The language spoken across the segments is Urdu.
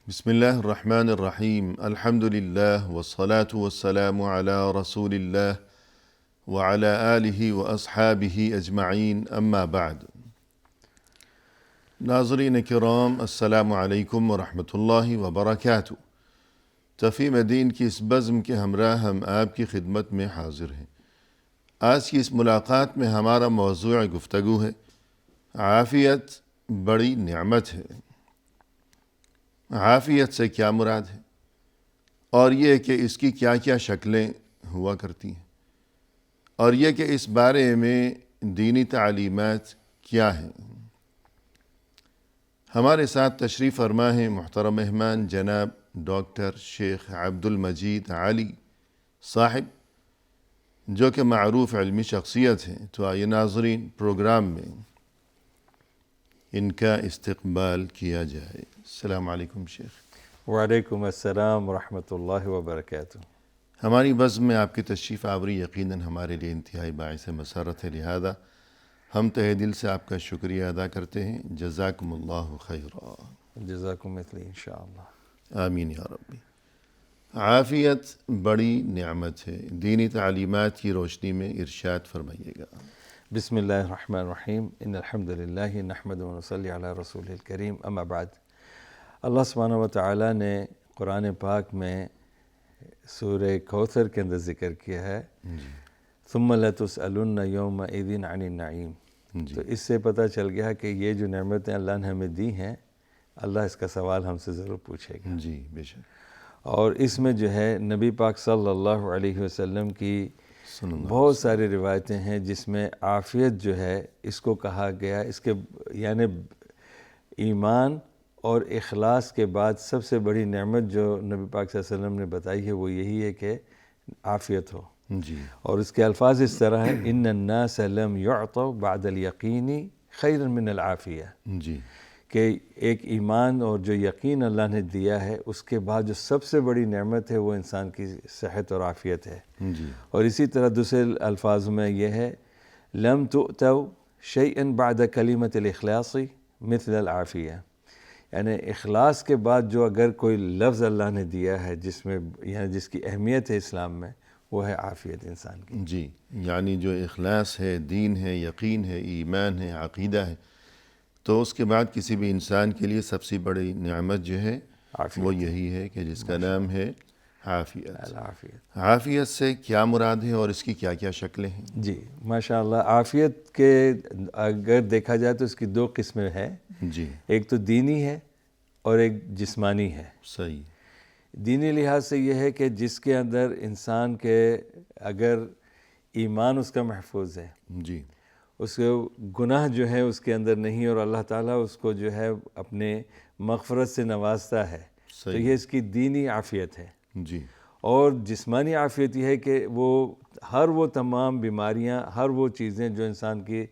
بسم الله الرحمن الرحيم الحمد لله والصلاة والسلام على رسول الله وعلى آله وأصحابه أجمعين أما بعد. ناظرین کرام، السلام علیکم ورحمۃ اللہ وبرکاتہ۔ تفہیم دین کی اس بزم کے ہمراہ ہم آپ کی خدمت میں حاضر ہیں۔ آج کی اس ملاقات میں ہمارا موضوع گفتگو ہے عافیت بڑی نعمت ہے۔ عافیت سے کیا مراد ہے، اور یہ کہ اس کی کیا کیا شکلیں ہوا کرتی ہیں، اور یہ کہ اس بارے میں دینی تعلیمات کیا ہیں۔ ہمارے ساتھ تشریف فرما ہیں محترم مہمان جناب ڈاکٹر شیخ عبد المجید علی صاحب، جو کہ معروف علمی شخصیت ہیں۔ تو آئیے ناظرین، پروگرام میں ان کا استقبال کیا جائے۔ السلام علیکم شیخ۔ وعلیکم السلام ورحمۃ اللہ وبرکاتہ۔ ہماری بزم میں آپ کی تشریف آوری یقیناً ہمارے لیے انتہائی باعث مسرت ہے، لہذا ہم تہہ دل سے آپ کا شکریہ ادا کرتے ہیں۔ جزاکم اللہ خیرا۔ جزاکم مثلی انشاءاللہ۔ آمین یا ربی۔ عافیت بڑی نعمت ہے، دینی تعلیمات کی روشنی میں ارشاد فرمائیے گا۔ بسم اللہ الرحمن الرحیم، ان الحمد للہ نحمد و نصلی علی رسول الکریم، اما بعد۔ اللہ سبحانہ و تعالیٰ نے قرآن پاک میں سورہ کوثر کے اندر ذکر کیا ہے ثم لتسألن یومئذ عن النعیم۔ تو اس سے پتہ چل گیا کہ یہ جو نعمتیں اللہ نے ہمیں دی ہیں، اللہ اس کا سوال ہم سے ضرور پوچھے گا۔ جی بے شک۔ اور اس میں جو ہے نبی پاک صلی اللہ علیہ وسلم کی بہت ساری روایتیں ہیں جس میں عافیت جو ہے اس کو کہا گیا، اس کے یعنی ایمان اور اخلاص کے بعد سب سے بڑی نعمت جو نبی پاک صلی اللہ علیہ وسلم نے بتائی ہے وہ یہی ہے کہ عافیت ہو۔ جی۔ اور اس کے الفاظ اس طرح ہیں ان الناس لم يعطوا بعد اليقین خیرا من العافیہ، جی۔ کہ ایک ایمان اور جو یقین اللہ نے دیا ہے اس کے بعد جو سب سے بڑی نعمت ہے وہ انسان کی صحت اور عافیت ہے۔ جی۔ اور اسی طرح دوسرے الفاظ میں یہ ہے لم تؤتوا شیئا بعد کلمۃ الاخلاص مثل العافیہ، یعنی اخلاص کے بعد جو اگر کوئی لفظ اللہ نے دیا ہے جس میں یعنی جس کی اہمیت ہے اسلام میں، وہ ہے عافیت انسان کی۔ جی، یعنی جو اخلاص ہے، دین ہے، یقین ہے، ایمان ہے، عقیدہ ہے، تو اس کے بعد کسی بھی انسان کے لیے سب سے بڑی نعمت جو ہے وہ یہی ہے کہ جس کا نام ہے عافیت۔ العافیت۔ عافیت سے کیا مراد ہے اور اس کی کیا کیا شکلیں ہیں؟ جی ماشاءاللہ، عافیت کے اگر دیکھا جائے تو اس کی دو قسمیں ہیں، جی۔ ایک تو دینی ہے اور ایک جسمانی ہے۔ صحیح۔ دینی لحاظ سے یہ ہے کہ جس کے اندر انسان کے اگر ایمان اس کا محفوظ ہے، جی۔ اس کو گناہ جو ہے اس کے اندر نہیں، اور اللہ تعالیٰ اس کو جو ہے اپنے مغفرت سے نوازتا ہے، تو یہ اس کی دینی عافیت ہے۔ جی۔ اور جسمانی عافیت یہ ہے کہ وہ تمام بیماریاں، ہر وہ چیزیں جو انسان کی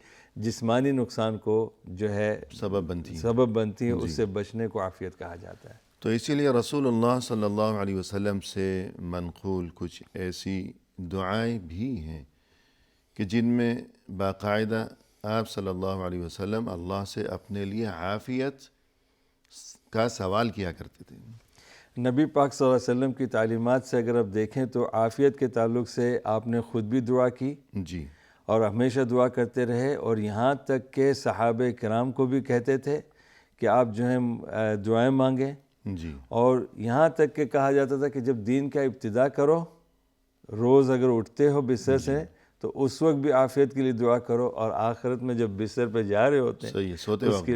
جسمانی نقصان کو جو ہے سبب بنتی ہیں اس سے بچنے کو عافیت کہا جاتا ہے۔ تو اسی لیے رسول اللہ صلی اللہ علیہ وسلم سے منقول کچھ ایسی دعائیں بھی ہیں کہ جن میں باقاعدہ آپ صلی اللہ علیہ وسلم اللہ سے اپنے لیے عافیت کا سوال کیا کرتے تھے۔ نبی پاک صلی اللہ علیہ وسلم کی تعلیمات سے اگر آپ دیکھیں تو عافیت کے تعلق سے آپ نے خود بھی دعا کی جی۔ اور ہمیشہ دعا کرتے رہے، اور یہاں تک کہ صحابہ کرام کو بھی کہتے تھے کہ آپ جو ہیں دعائیں مانگیں۔ جی۔ اور یہاں تک کہ کہا جاتا تھا کہ جب دین کا ابتدا کرو، روز اگر اٹھتے ہو بستر سے تو اس وقت بھی عافیت کے لیے دعا کرو، اور آخرت میں جب بستر پہ جا رہے ہوتے ہیں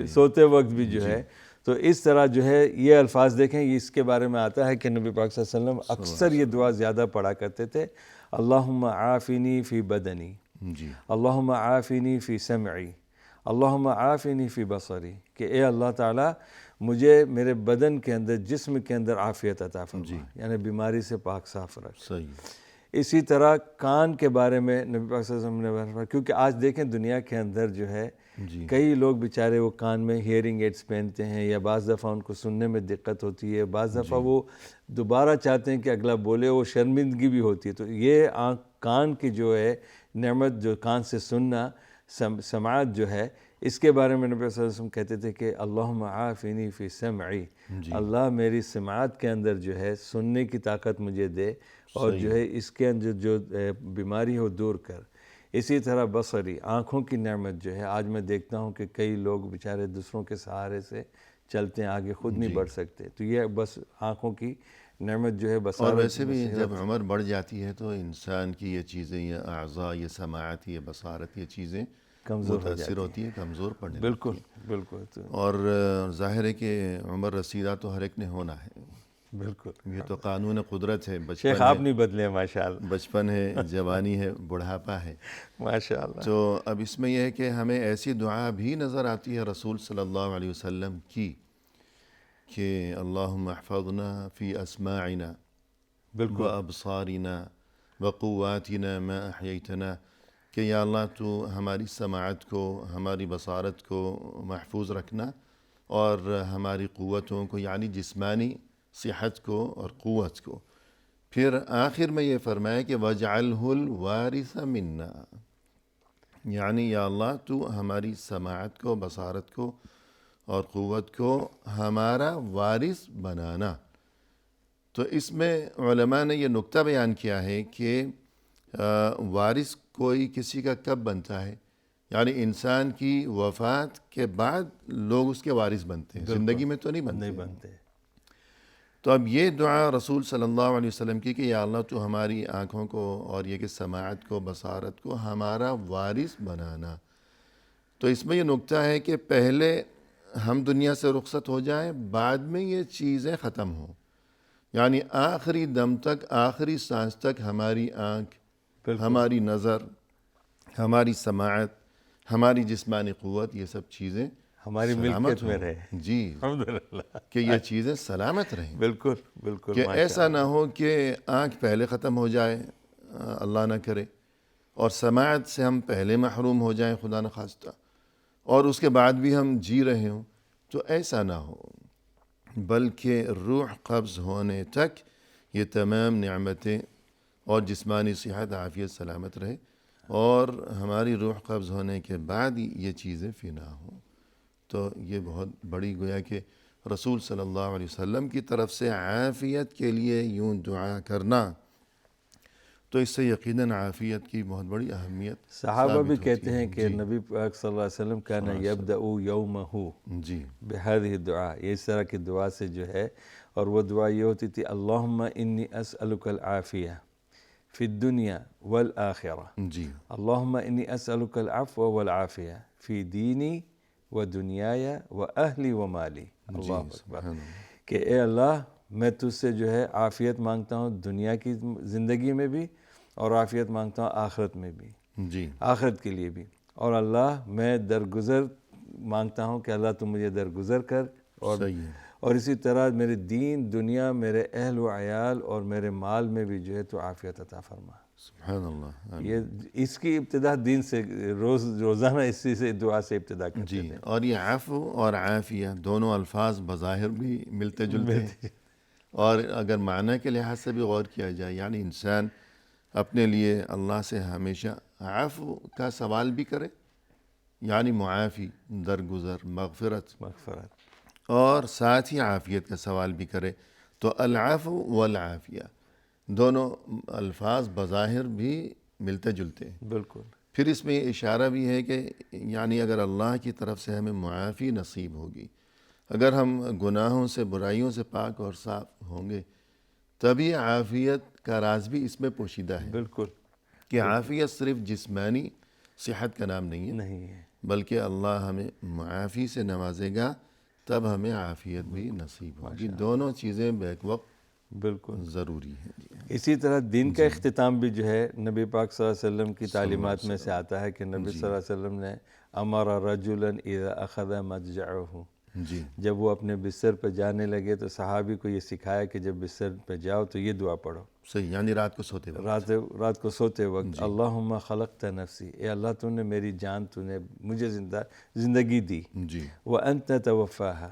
سوتے وقت بھی جو ہے، تو اس طرح جو ہے یہ الفاظ دیکھیں، یہ اس کے بارے میں آتا ہے کہ نبی پاک صلی اللہ علیہ وسلم اکثر یہ دعا زیادہ پڑھا کرتے تھے، اللہم عافنی فی بدنی، جی۔ اللہم عافنی فی سمعی، اللہم عافنی فی بصری، کہ اے اللہ تعالیٰ مجھے میرے بدن کے اندر، جسم کے اندر عافیت عطا فرما، یعنی بیماری سے پاک صاف رکھ۔ صحیح۔ اسی طرح کان کے بارے میں نبی پاک صلی اللہ علیہ وسلم نے فرمایا، کیونکہ آج دیکھیں دنیا کے اندر جو ہے کئی لوگ بیچارے وہ کان میں ہیئرنگ ایڈز پہنتے ہیں، یا بعض دفعہ ان کو سننے میں دقت ہوتی ہے، بعض دفعہ وہ دوبارہ چاہتے ہیں کہ اگلا بولے، وہ شرمندگی بھی ہوتی ہے۔ تو یہ کان کی جو ہے نعمت، جو کان سے سننا، سماعت جو ہے، اس کے بارے میں نبی صلی اللہ علیہ وسلم کہتے تھے کہ اللہم عافنی فی سمعی، اللہ میری سماعت کے اندر جو ہے سننے کی طاقت مجھے دے، اور جو ہے اس کے اندر جو بیماری ہو دور کر۔ اسی طرح بصری، آنکھوں کی نعمت جو ہے، آج میں دیکھتا ہوں کہ کئی لوگ بیچارے دوسروں کے سہارے سے چلتے ہیں، آگے خود نہیں بڑھ سکتے، تو یہ بس آنکھوں کی نعمت جو ہے بصارت۔ اور ویسے بھی جب عمر بڑھ جاتی ہے تو انسان کی یہ چیزیں، یہ اعضاء، یہ سماعت، یہ بصارت، یہ چیزیں متاثر ہوتی ہیں، کمزور پڑنے لگتی بالکل بالکل اور ظاہر ہے کہ عمر رسیدہ تو ہر ایک نے ہونا ہے، بالکل، یہ تو قانون قدرت ہے۔ شیخ آپ نہیں بدلے ماشاءاللہ، بچپن ہے، جوانی ہے، بڑھاپا ہے۔ ماشاءاللہ۔ تو اب اس میں یہ ہے کہ ہمیں ایسی دعا بھی نظر آتی ہے رسول صلی اللہ علیہ وسلم کی کہ اللہم احفظنا فی اسماعنا بالکل، وابصارنا وقواتنا ما احییتنا، کہ یا اللہ تو ہماری سماعت کو، ہماری بصارت کو محفوظ رکھنا، اور ہماری قوتوں کو یعنی جسمانی صحت کو اور قوت کو۔ پھر آخر میں یہ فرمایا کہ وَاجْعَلْهُ الْوَارِثَ مِنَّا، یعنی یا اللہ تو ہماری سماعت کو، بصارت کو اور قوت کو ہمارا وارث بنانا۔ تو اس میں علماء نے یہ نقطہ بیان کیا ہے کہ وارث کوئی کسی کا کب بنتا ہے، یعنی انسان کی وفات کے بعد لوگ اس کے وارث بنتے ہیں، زندگی میں تو نہیں بنتے۔ تو اب یہ دعا رسول صلی اللہ علیہ وسلم کی کہ یا اللہ تو ہماری آنکھوں کو اور یہ کہ سماعت کو، بصارت کو ہمارا وارث بنانا۔ تو اس میں یہ نقطہ ہے کہ پہلے ہم دنیا سے رخصت ہو جائیں، بعد میں یہ چیزیں ختم ہوں، یعنی آخری دم تک، آخری سانس تک ہماری آنکھ، ہماری نظر، ہماری سماعت، ہماری جسمانی قوت، یہ سب چیزیں ہماری ملکیت میں رہے، جی، الحمدللہ، کہ یہ چیزیں سلامت رہیں، بالکل بالکل، کہ ایسا نہ ہو کہ آنکھ پہلے ختم ہو جائے، اللہ نہ کرے، اور سماعت سے ہم پہلے محروم ہو جائیں خدا نخواستہ، اور اس کے بعد بھی ہم جی رہے ہوں، تو ایسا نہ ہو، بلکہ روح قبض ہونے تک یہ تمام نعمتیں اور جسمانی صحت، عافیت، سلامت رہے، اور ہماری روح قبض ہونے کے بعد یہ چیزیں فنا ہوں۔ تو یہ بہت بڑی گویا کہ رسول صلی اللہ علیہ وسلم کی طرف سے عافیت کے لیے یوں دعا کرنا، تو اس سے یقیناً عافیت کی بہت بڑی اہمیت صحابہ بھی کہتے ہیں کہ نبی پاک صلی اللہ علیہ وسلم کان یبدأ یومہ جی بہذہ الدعاء، یہ اس طرح کی دعا سے جو ہے، اور وہ دعا یہ ہوتی تھی اللہم انی اسألک العافیہ فی الدنیا والآخرہ، جی اللہم انی اسألک العفو والعافیہ فی دینی و دنیای و اہلی و مالی، اللہ اکبر، کہ اے اللہ میں تجھ سے جو ہے عافیت مانگتا ہوں دنیا کی زندگی میں بھی، اور عافیت مانگتا ہوں آخرت میں بھی، جی آخرت کے لیے بھی، اور اللہ میں درگزر مانگتا ہوں کہ اللہ تم مجھے درگزر کر، اور صحیح ہے، اور اسی طرح میرے دین، دنیا، میرے اہل و عیال اور میرے مال میں بھی جو ہے تو عافیت عطا فرما۔ سبحان اللہ، آمین۔ یہ اس کی ابتدا دین سے، روزانہ اسی سے دعا سے ابتدا کرتے جی، تھے۔ اور یہ عفو اور عافیہ دونوں الفاظ بظاہر بھی ملتے جلتے ہیں، اور اگر معنی کے لحاظ سے بھی غور کیا جائے، یعنی انسان اپنے لیے اللہ سے ہمیشہ عفو کا سوال بھی کرے، یعنی معافی، درگزر، مغفرت، اور ساتھ ہی عافیت کا سوال بھی کرے، تو العفو والعافیہ دونوں الفاظ بظاہر بھی ملتے جلتے ہیں۔ بالکل، پھر اس میں یہ اشارہ بھی ہے کہ یعنی اگر اللہ کی طرف سے ہمیں معافی نصیب ہوگی، اگر ہم گناہوں سے، برائیوں سے پاک اور صاف ہوں گے، تبھی عافیت کا راز بھی اس میں پوشیدہ ہے، بالکل، کہ عافیت صرف جسمانی صحت کا نام نہیں ہے، نہیں ہے، بلکہ اللہ ہمیں معافی سے نوازے گا تب ہمیں عافیت بھی نصیب ہوگی۔ دونوں چیزیں بیک وقت بالکل ضروری ہیں۔ اسی طرح دین کا اختتام بھی جو ہے نبی پاک صلی اللہ علیہ وسلم کی تعلیمات میں سے آتا ہے کہ نبی صلی اللہ علیہ وسلم نے امر رجلا اذا اخذ مضجعه، جی جب وہ اپنے بستر پہ جانے لگے تو صحابی کو یہ سکھایا کہ جب بستر پہ جاؤ تو یہ دعا پڑھو، صحیح، یعنی رات کو سوتے وقت، رات کو سوتے وقت، اللہم خلقت نفسی، اے اللہ تو نے میری جان، تو نے مجھے زندگی دی، جی وانت توفاها،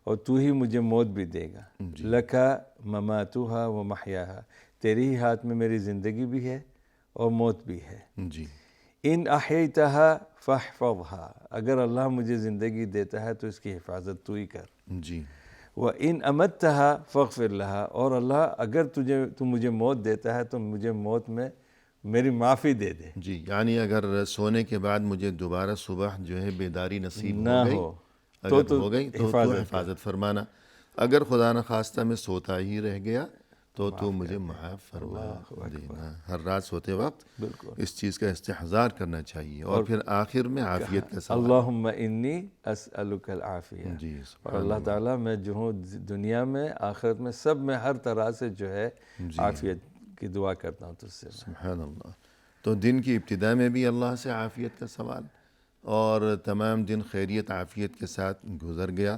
اور تو ہی مجھے موت بھی دے گا، لکا مماتها و محیاها، تیرے ہی ہاتھ میں میری زندگی بھی ہے اور موت بھی ہے، جی ان احییتہا فاحفظھا، اگر اللہ مجھے زندگی دیتا ہے تو اس کی حفاظت تو ہی کر، جی وَإِنْ أَمَتَّهَا فَاغْفِرْ لَهَا، اور اللہ اگر تو مجھے موت دیتا ہے تو مجھے موت میں میری معافی دے دے، جی، یعنی اگر سونے کے بعد مجھے دوبارہ صبح جو ہے بیداری نصیب نہ ہو گئی، ہو اگر ہو گئی تو حفاظت کر، حفاظت فرمانا، اگر خدا نخواستہ میں سوتا ہی رہ گیا تو مجھے معاف فرما دینا۔ ہر رات سوتے وقت بالکل، اس چیز کا استحضار کرنا چاہیے، اور پھر آخر میں عافیت کا سوال۔ اللہم انی اسألک العافیہ، جی اور اللہ تعالیٰ میں جو ہوں دنیا میں آخرت میں سب میں ہر طرح سے جو ہے عافیت کی دعا کرتا ہوں تجھ سے۔ سبحان اللہ۔ تو دن کی ابتدا میں بھی اللہ سے عافیت کا سوال، اور تمام دن خیریت عافیت کے ساتھ گزر گیا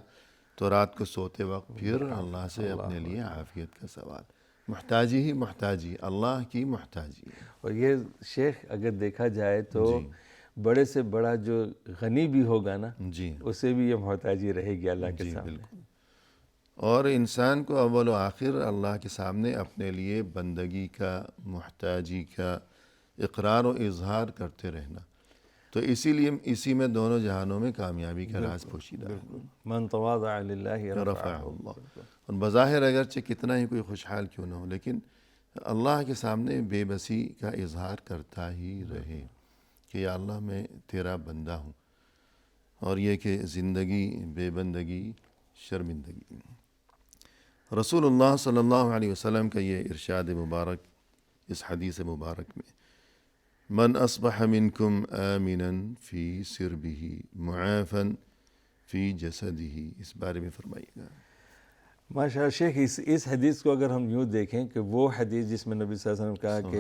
تو رات کو سوتے وقت پھر اللہ سے اپنے لیے عافیت کا سوال۔ محتاجی ہی محتاجی، اللہ کی محتاجی۔ اور یہ شیخ اگر دیکھا جائے تو بڑے سے بڑا جو غنی بھی ہوگا نا، جی اسے بھی یہ محتاجی رہے گی اللہ کے جی سامنے۔ بالکل، اور انسان کو اول و آخر اللہ کے سامنے اپنے لیے بندگی کا، محتاجی کا اقرار و اظہار کرتے رہنا، تو اسی میں دونوں جہانوں میں کامیابی کا راز پوشیدہ ہے۔ من تواضع للہ رفعہ اللہ، اور بظاہر اگرچہ کتنا ہی کوئی خوشحال کیوں نہ ہو، لیکن اللہ کے سامنے بے بسی کا اظہار کرتا ہی رہے کہ یا اللہ میں تیرا بندہ ہوں، اور یہ کہ زندگی بے بندگی شرمندگی۔ رسول اللہ صلی اللہ علیہ وسلم کا یہ ارشاد مبارک اس حدیث مبارک میں، من اصبح منکم آمنا فی سربہ معافا فی جسدہ، اس بارے میں فرمائیے گا۔ ماشاء اللہ شیخ، اس حدیث کو اگر ہم یوں دیکھیں کہ وہ حدیث جس میں نبی صلی اللہ علیہ وسلم کہا کہ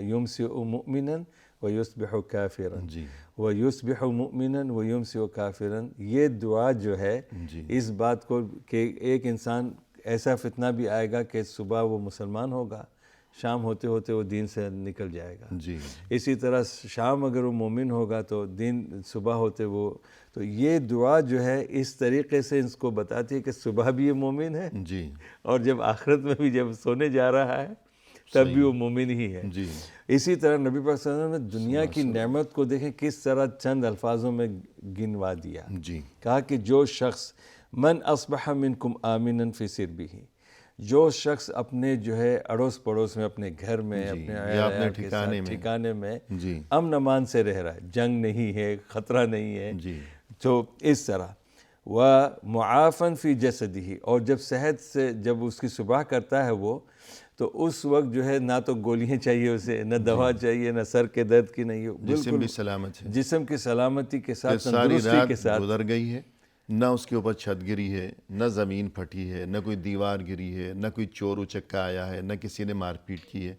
یمسئ مؤمنا ویصبح کافرا، جی ویصبح مؤمنا ویمسئ کافرا، یہ دعا جو ہے جی اس بات کو کہ ایک انسان ایسا فتنہ بھی آئے گا کہ صبح وہ مسلمان ہوگا، شام ہوتے ہوتے وہ دین سے نکل جائے گا، جی اسی طرح شام اگر وہ مومن ہوگا تو دن صبح ہوتے وہ، تو یہ دعا جو ہے اس طریقے سے اس کو بتاتی ہے کہ صبح بھی یہ مومن ہے، جی اور جب آخرت میں بھی جب سونے جا رہا ہے تب بھی وہ مومن ہی ہے۔ جی اسی طرح نبی پاک صلی اللہ علیہ وسلم نے دنیا کی نعمت کو دیکھیں کس طرح چند الفاظوں میں گنوا دیا، جی کہا کہ جو شخص من اصبح منکم آمنا فی سربہ، جو شخص اپنے جو ہے اڑوس پڑوس میں، اپنے گھر میں، اپنے یا اپنے عیال کے ساتھ ٹھکانے میں جی امن امان سے رہ رہا ہے، جنگ نہیں ہے، خطرہ نہیں ہے، جی تو اس طرح وَمُعَافًا فِي جَسَدِهِ، اور جب صحت سے جب اس کی صبح کرتا ہے وہ، تو اس وقت جو ہے نہ تو گولیاں چاہیے اسے، نہ دوا چاہیے، نہ سر کے درد کی، نہیں، جسم بھی سلامت ہے، جسم کی سلامتی کے ساتھ، ساری تندرستی کے رات ساتھ، گزر گئی ہے، نہ اس کے اوپر چھت گری ہے، نہ زمین پھٹی ہے، نہ کوئی دیوار گری ہے، نہ کوئی چور اچکا آیا ہے، نہ کسی نے مار پیٹ کی ہے۔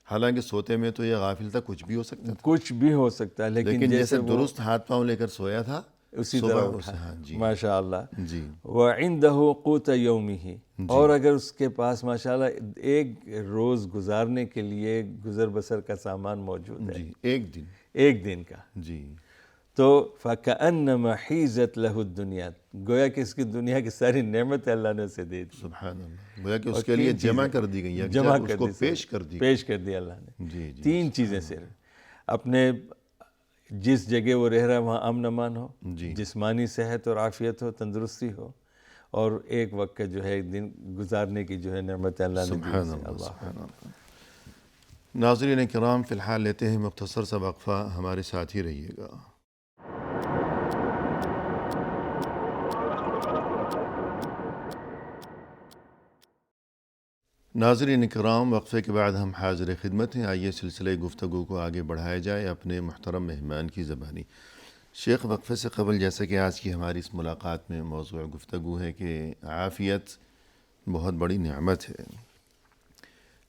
حالانکہ سوتے میں تو یہ غافل تھا، کچھ بھی ہو سکتا تھا، کچھ بھی ہو سکتا ہے، لیکن جیسے درست ہاتھ پاؤں لے کر سویا تھا اسی صبح طرح اسے، ہاں جی ماشاء اللہ۔ جی وَعِنْدَهُ قُوتَ يَوْمِهِ، اور اگر اس کے پاس ماشاءاللہ ایک روز گزارنے کے لیے گزر بسر کا سامان موجود ہے، جی ایک دن، ایک دن کا، جی تو فَكَأَنَّمَا حِيزَتْ لَهُ الدُّنْيَا، گویا کہ اس کی دنیا کی ساری نعمتیں اللہ نے اسے دے دی، سبحان اللہ، گویا کہ اس کے لیے جمع کر دی گئی، جمع اس کر کو دی، پیش کر دی۔ پیش کر دی اللہ نے۔ جی جی تین چیزیں صرف، اپنے جس جگہ وہ رہ رہا ہے وہاں امن امان ہو، جی جسمانی صحت اور عافیت ہو، تندرستی ہو، اور ایک وقت کا جو ہے دن گزارنے کی جو ہے نعمت اللہ نے دی سبحان اسے۔ اللہ سبحان اللہ۔ ناظرین کرام، فی الحال لیتے ہیں مختصر سا وقفہ، ہمارے ساتھ ہی رہیے گا۔ ناظرین کرام، وقفے کے بعد ہم حاضر خدمت ہیں، آئیے سلسلے گفتگو کو آگے بڑھایا جائے اپنے محترم مہمان کی زبانی۔ شیخ، وقفے سے قبل جیسا کہ آج کی ہماری اس ملاقات میں موضوع گفتگو ہے کہ عافیت بہت بڑی نعمت ہے،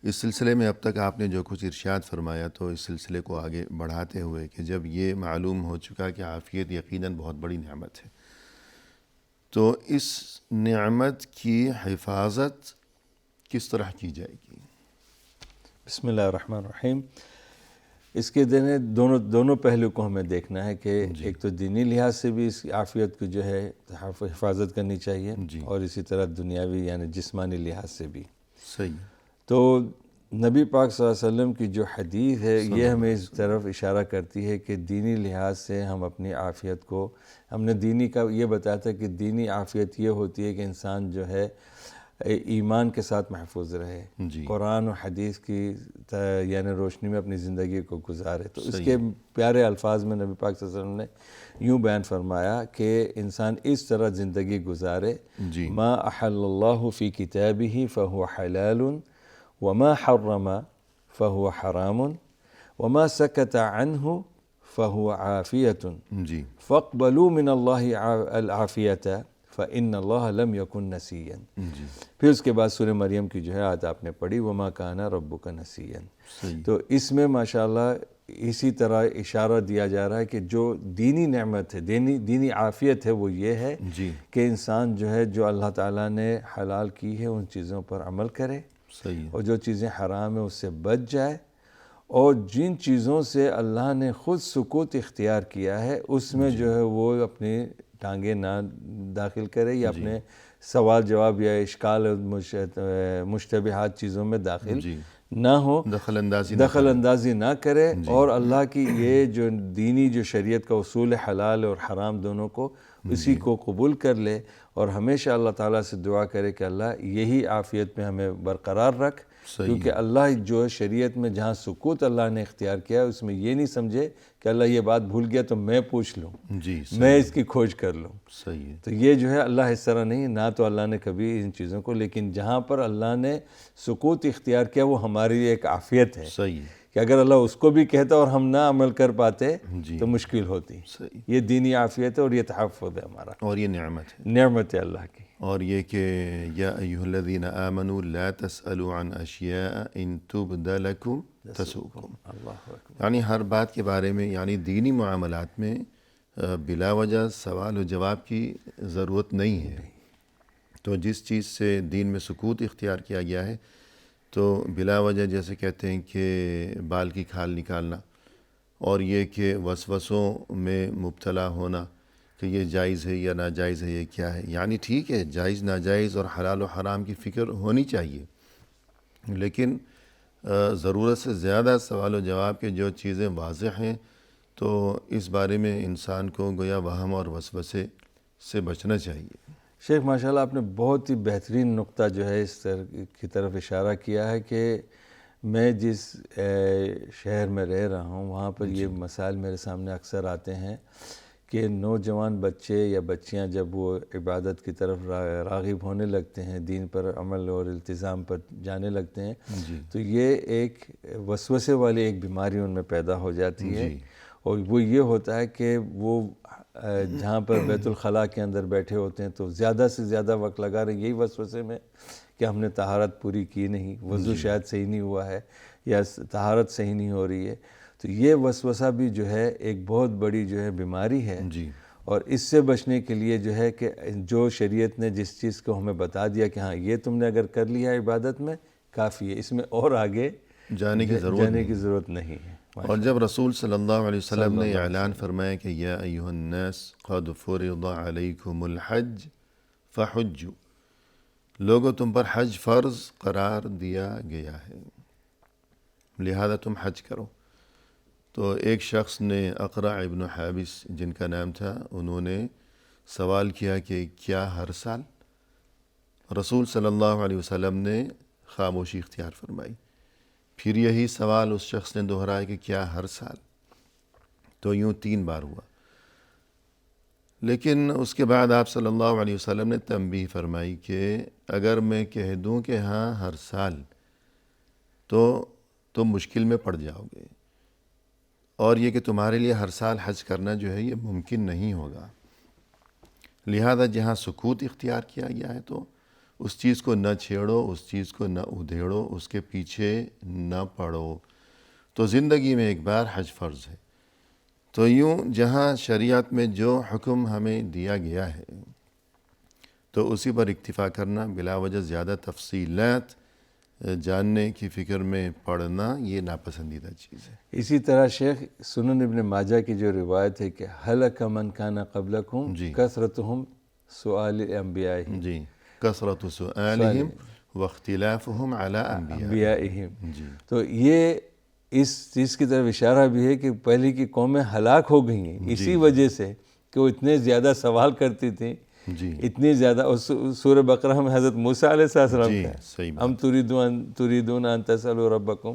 اس سلسلے میں اب تک آپ نے جو کچھ ارشاد فرمایا، تو اس سلسلے کو آگے بڑھاتے ہوئے کہ جب یہ معلوم ہو چکا کہ عافیت یقیناً بہت بڑی نعمت ہے، تو اس نعمت کی حفاظت کس طرح کی جائے گی؟ بسم اللہ الرحمن الرحیم۔ اس کے دونوں پہلو کو ہمیں دیکھنا ہے کہ ایک تو دینی لحاظ سے بھی اس عافیت کو جو ہے حفاظت کرنی چاہیے، اور اسی طرح دنیاوی یعنی جسمانی لحاظ سے بھی۔ صحیح۔ تو نبی پاک صلی اللہ علیہ وسلم کی جو حدیث ہے یہ ہمیں اس طرف اشارہ کرتی ہے کہ دینی لحاظ سے ہم اپنی عافیت کو، ہم نے دینی کا یہ بتایا تھا کہ دینی عافیت یہ ہوتی ہے کہ انسان جو ہے ایمان کے ساتھ محفوظ رہے، جی قرآن و حدیث کی یعنی روشنی میں اپنی زندگی کو گزارے۔ تو اس کے پیارے الفاظ میں نبی پاک صلی اللہ علیہ وسلم نے یوں بیان فرمایا کہ انسان اس طرح زندگی گزارے، جی ما احل اللہ فی کتابہ فہو حلال وما حرم فهو حرام وما سکت عنہ فهو عافیۃ جی فاقبلوا من اللہ العافیۃ فإن اللہ لم یکن نسیا۔ جی پھر اس کے بعد سورہ مریم کی جو ہے آیت آپ نے پڑھی، وما کان ربک نسیا۔ صحیح تو اس میں ماشاءاللہ اسی طرح اشارہ دیا جا رہا ہے کہ جو دینی نعمت ہے، دینی عافیت ہے، وہ یہ ہے جی کہ انسان جو ہے جو اللہ تعالیٰ نے حلال کی ہے ان چیزوں پر عمل کرے، صحیح اور جو چیزیں حرام ہیں اس سے بچ جائے، اور جن چیزوں سے اللہ نے خود سکوت اختیار کیا ہے اس میں جو ہے وہ اپنی ٹانگیں نہ داخل کرے یا اپنے سوال جواب یا اشکال مشتبہات چیزوں میں داخل جی نہ ہو، دخل نہ اندازی نہ کرے، اور اللہ کی یہ جو دینی جو شریعت کا اصول حلال اور حرام دونوں کو اسی کو قبول کر لے، اور ہمیشہ اللہ تعالیٰ سے دعا کرے کہ اللہ یہی عافیت میں ہمیں برقرار رکھ، کیونکہ اللہ جو شریعت میں جہاں سکوت اللہ نے اختیار کیا اس میں یہ نہیں سمجھے کہ اللہ یہ بات بھول گیا تو میں پوچھ لوں، جی میں اس کی کھوج کر لوں۔ صحیح ہے تو یہ جو ہے اللہ اس طرح نہیں، نہ تو اللہ نے کبھی ان چیزوں کو، لیکن جہاں پر اللہ نے سکوت اختیار کیا وہ ہماری ایک عافیت ہے صحیح ہے کہ اگر اللہ اس کو بھی کہتا اور ہم نہ عمل کر پاتے جی تو مشکل ہوتی۔ صحیح یہ دینی عافیت ہے اور یہ تحفظ ہے ہمارا، اور یہ نعمت ہے، نعمت ہے اللہ کی۔ اور یہ کہ یا ایھا الذین آمنوا لا تسألوا عن اشیاء ان تبد لکم تسؤکم، اللہ اکبر۔ یعنی ہر بات کے بارے میں، یعنی دینی معاملات میں بلا وجہ سوال و جواب کی ضرورت نہیں ہے۔ تو جس چیز سے دین میں سکوت اختیار کیا گیا ہے تو بلا وجہ جیسے کہتے ہیں کہ بال کی کھال نکالنا، اور یہ کہ وسوسوں میں مبتلا ہونا کہ یہ جائز ہے یا ناجائز ہے، یہ کیا ہے، یعنی ٹھیک ہے جائز ناجائز اور حلال و حرام کی فکر ہونی چاہیے، لیکن ضرورت سے زیادہ سوال و جواب کے جو چیزیں واضح ہیں تو اس بارے میں انسان کو گویا وہم اور وسوسے سے بچنا چاہیے۔ شیخ ماشاءاللہ آپ نے بہت ہی بہترین نقطہ جو ہے اس کی طرف اشارہ کیا ہے کہ میں جس شہر میں رہ رہا ہوں وہاں پر یہ مسائل میرے سامنے اکثر آتے ہیں کہ نوجوان بچے یا بچیاں جب وہ عبادت کی طرف راغب ہونے لگتے ہیں، دین پر عمل اور التزام پر جانے لگتے ہیں، تو یہ ایک وسوسے والی ایک بیماری ان میں پیدا ہو جاتی ہے، اور وہ یہ ہوتا ہے کہ وہ جہاں پر بیت الخلاء کے اندر بیٹھے ہوتے ہیں تو زیادہ سے زیادہ وقت لگا رہے ہیں یہی وسوسے میں کہ ہم نے طہارت پوری کی نہیں، وضو شاید صحیح نہیں ہوا ہے یا طہارت صحیح نہیں ہو رہی ہے۔ تو یہ وسوسہ بھی جو ہے ایک بہت بڑی جو ہے بیماری ہے، اور اس سے بچنے کے لیے جو ہے کہ جو شریعت نے جس چیز کو ہمیں بتا دیا کہ ہاں یہ تم نے اگر کر لیا عبادت میں کافی ہے، اس میں اور آگے جانے کی ضرورت نہیں ہے۔ اور جب رسول صلی اللہ علیہ وسلم نے اعلان فرمایا کہ یا ایھا الناس قد فرض علیکم الحج فحجوا، لوگوں تم پر حج فرض قرار دیا گیا ہے لہذا تم حج کرو۔ تو ایک شخص نے اقرع ابن حابس جن کا نام تھا، انہوں نے سوال کیا کہ کیا ہر سال؟ رسول صلی اللہ علیہ وسلم نے خاموشی اختیار فرمائی، پھر یہی سوال اس شخص نے دہرایا کہ کیا ہر سال؟ تو یوں 3 بار ہوا، لیکن اس کے بعد آپ صلی اللہ علیہ وسلم نے تنبیہ فرمائی کہ اگر میں کہہ دوں کہ ہاں ہر سال تو تم مشکل میں پڑ جاؤ گے، اور یہ کہ تمہارے لیے ہر سال حج کرنا جو ہے یہ ممکن نہیں ہوگا، لہذا جہاں سکوت اختیار کیا گیا ہے تو اس چیز کو نہ چھیڑو، اس چیز کو نہ ادھیڑو، اس کے پیچھے نہ پڑو۔ تو زندگی میں ایک بار حج فرض ہے، تو یوں جہاں شریعت میں جو حکم ہمیں دیا گیا ہے تو اسی پر اکتفا کرنا، بلا وجہ زیادہ تفصیلات جاننے کی فکر میں پڑنا یہ ناپسندیدہ چیز ہے۔ اسی طرح شیخ سنن ابن ماجہ کی جو روایت ہے کہ ہلک من کان قبلکم کثرتہم سؤال انبیائہم، کثرت سؤالہم واختلافهم على انبیائہم، جی تو یہ اس چیز کی طرف اشارہ بھی ہے کہ پہلے کی قومیں ہلاک ہو گئی ہیں اسی وجہ سے کہ وہ اتنے زیادہ سوال کرتی تھیں، جی اتنی زیادہ. اور سورہ بقرہ میں حضرت موسیٰ علیہ السلام جی کا ہے، صحیح ہم تريدون ان تسألوا ربکم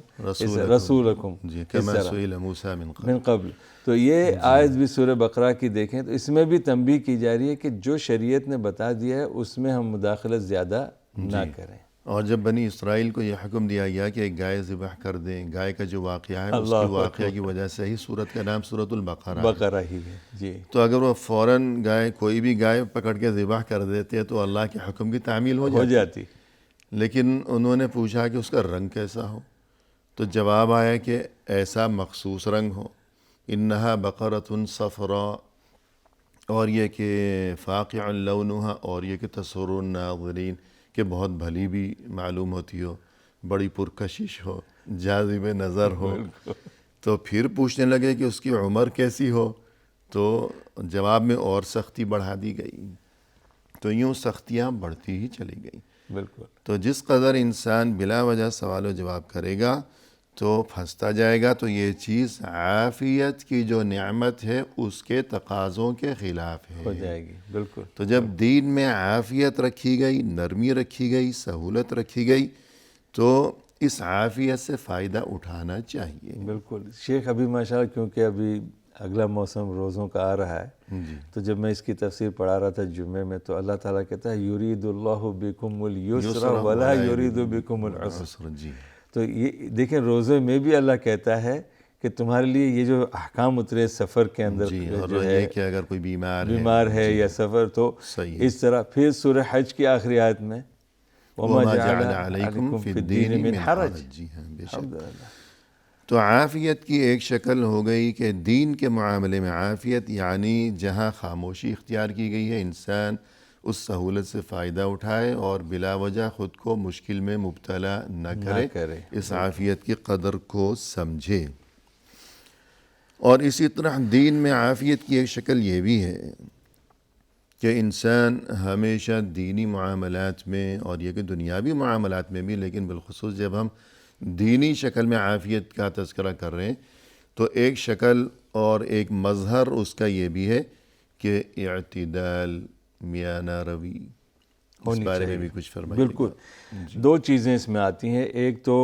رسولکم اس كما طرح سئل موسیٰ من قبل. من قبل. تو یہ آیت بھی سورہ بقرہ کی دیکھیں تو اس میں بھی تنبیہ کی جا رہی ہے کہ جو شریعت نے بتا دیا ہے اس میں ہم مداخلت زیادہ نہ کریں. اور جب بنی اسرائیل کو یہ حکم دیا گیا کہ ایک گائے ذبح کر دیں، گائے کا جو واقعہ ہے اس کی واقعہ کی وجہ سے ہی سورت کا نام سورۃ البقرہ ہے. بقرہ ہی ہے جی. تو اگر وہ فوراً گائے کوئی بھی گائے پکڑ کے ذبح کر دیتے تو اللہ کے حکم کی تعمیل ہو جاتی. لیکن انہوں نے پوچھا کہ اس کا رنگ کیسا ہو، تو جواب آیا کہ ایسا مخصوص رنگ ہو، انہا بقرۃ صفراء، اور یہ کہ فاقع لونہا، اور یہ کہ تسر الناظرین، کہ بہت بھلی بھی معلوم ہوتی ہو، بڑی پرکشش ہو، جاذب نظر ہو. تو پھر پوچھنے لگے کہ اس کی عمر کیسی ہو، تو جواب میں اور سختی بڑھا دی گئی. تو یوں سختیاں بڑھتی ہی چلی گئی. بالکل. تو جس قدر انسان بلا وجہ سوال و جواب کرے گا تو پھنستا جائے گا. تو یہ چیز عافیت کی جو نعمت ہے اس کے تقاضوں کے خلاف ہو ہے. جائے گی. بالکل. تو جب دین میں عافیت رکھی گئی، نرمی رکھی گئی، سہولت رکھی گئی، تو اس عافیت سے فائدہ اٹھانا چاہیے. بالکل. شیخ ابھی ماشاءاللہ کیونکہ ابھی اگلا موسم روزوں کا آ رہا ہے، جی تو جب میں اس کی تفسیر پڑھا رہا تھا جمعے میں تو اللہ تعالیٰ کہتا ہے یرید اللہ بکم الیسر ولا یرید بکم العسر. جی تو یہ دیکھیں روزے میں بھی اللہ کہتا ہے کہ تمہارے لیے یہ جو احکام اترے سفر کے اندر جی، اور جو یہ ہے کہ اگر کوئی بیمار ہے یا سفر، تو صحیح ہے. اس طرح پھر سورہ حج کی آخری آیت میں وَمَا جَعَلَ عَلَيْكُمْ فِي الدِّينِ مِنْ حَرَجٍ. جی ہاں بے شک. الحمدللہ. تو عافیت کی ایک شکل ہو گئی کہ دین کے معاملے میں عافیت، یعنی جہاں خاموشی اختیار کی گئی ہے انسان اس سہولت سے فائدہ اٹھائے اور بلا وجہ خود کو مشکل میں مبتلا نہ کرے، اس عافیت کی قدر کو سمجھے. اور اسی طرح دین میں عافیت کی ایک شکل یہ بھی ہے کہ انسان ہمیشہ دینی معاملات میں اور یہ کہ دنیاوی معاملات میں بھی، لیکن بالخصوص جب ہم دینی شکل میں عافیت کا تذکرہ کر رہے ہیں تو ایک شکل اور ایک مظہر اس کا یہ بھی ہے کہ اعتدال، میانہ روی. اس بارے میں بھی کچھ فرمائیے. بالکل. دو چیزیں اس میں آتی ہیں. ایک تو